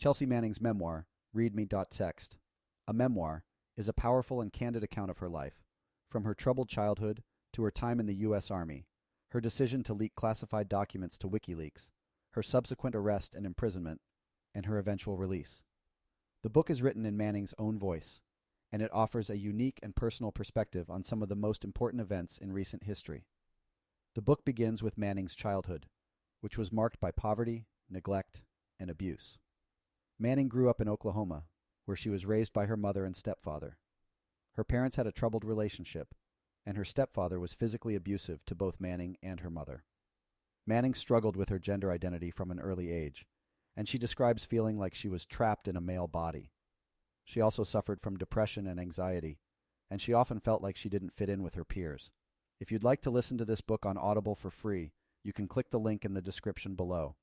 Chelsea Manning's memoir, README.txt, a memoir, is a powerful and candid account of her life, from her troubled childhood to her time in the U.S. Army, her decision to leak classified documents to WikiLeaks, her subsequent arrest and imprisonment, and her eventual release. The book is written in Manning's own voice, and it offers a unique and personal perspective on some of the most important events in recent history. The book begins with Manning's childhood, which was marked by poverty, neglect, and abuse. Manning grew up in Oklahoma, where she was raised by her mother and stepfather. Her parents had a troubled relationship, and her stepfather was physically abusive to both Manning and her mother. Manning struggled with her gender identity from an early age, and she describes feeling like she was trapped in a male body. She also suffered from depression and anxiety, and she often felt like she didn't fit in with her peers. If you'd like to listen to this book on Audible for free, you can click the link in the description below.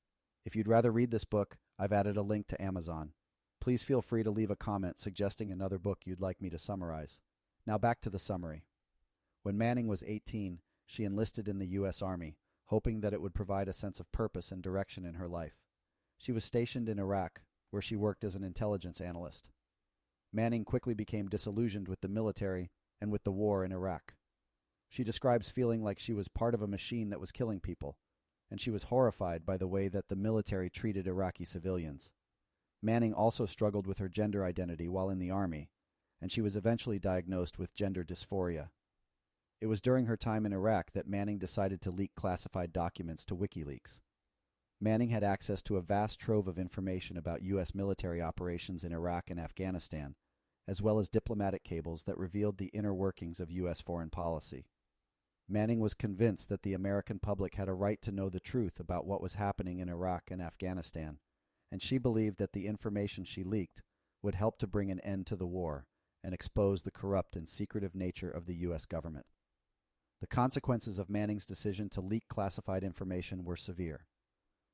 If you'd rather read this book, I've added a link to Amazon. Please feel free to leave a comment suggesting another book you'd like me to summarize. Now back to the summary. When Manning was 18, she enlisted in the U.S. Army, hoping that it would provide a sense of purpose and direction in her life. She was stationed in Iraq, where she worked as an intelligence analyst. Manning quickly became disillusioned with the military and with the war in Iraq. She describes feeling like she was part of a machine that was killing people, and she was horrified by the way that the military treated Iraqi civilians. Manning also struggled with her gender identity while in the Army, and she was eventually diagnosed with gender dysphoria. It was during her time in Iraq that Manning decided to leak classified documents to WikiLeaks. Manning had access to a vast trove of information about U.S. military operations in Iraq and Afghanistan, as well as diplomatic cables that revealed the inner workings of U.S. foreign policy. Manning was convinced that the American public had a right to know the truth about what was happening in Iraq and Afghanistan, and she believed that the information she leaked would help to bring an end to the war and expose the corrupt and secretive nature of the U.S. government. The consequences of Manning's decision to leak classified information were severe.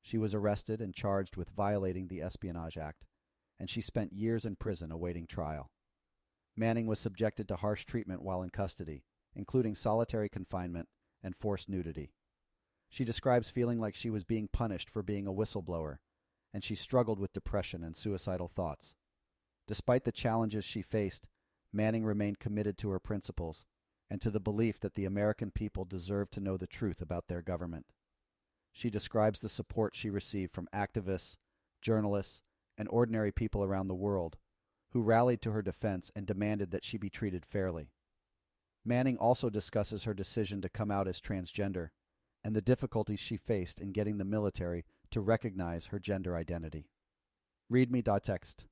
She was arrested and charged with violating the Espionage Act, and she spent years in prison awaiting trial. Manning was subjected to harsh treatment while in custody, including solitary confinement and forced nudity. She describes feeling like she was being punished for being a whistleblower, and she struggled with depression and suicidal thoughts. Despite the challenges she faced, Manning remained committed to her principles and to the belief that the American people deserved to know the truth about their government. She describes the support she received from activists, journalists, and ordinary people around the world who rallied to her defense and demanded that she be treated fairly. Manning also discusses her decision to come out as transgender and the difficulties she faced in getting the military to recognize her gender identity. README.txt.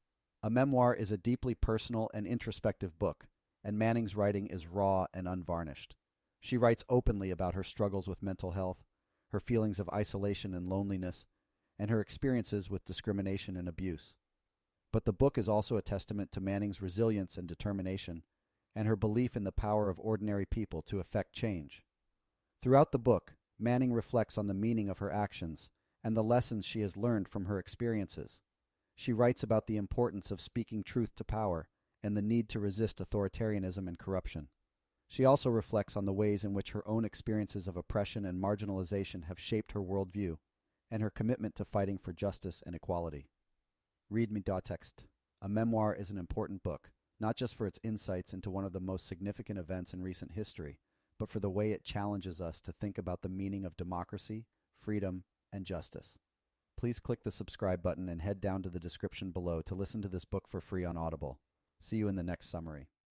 A memoir is a deeply personal and introspective book, and Manning's writing is raw and unvarnished. She writes openly about her struggles with mental health, her feelings of isolation and loneliness, and her experiences with discrimination and abuse. But the book is also a testament to Manning's resilience and determination, and her belief in the power of ordinary people to effect change. Throughout the book, Manning reflects on the meaning of her actions and the lessons she has learned from her experiences. She writes about the importance of speaking truth to power and the need to resist authoritarianism and corruption. She also reflects on the ways in which her own experiences of oppression and marginalization have shaped her worldview and her commitment to fighting for justice and equality. README.txt. A memoir is an important book, not just for its insights into one of the most significant events in recent history, but for the way it challenges us to think about the meaning of democracy, freedom, and justice. Please click the subscribe button and head down to the description below to listen to this book for free on Audible. See you in the next summary.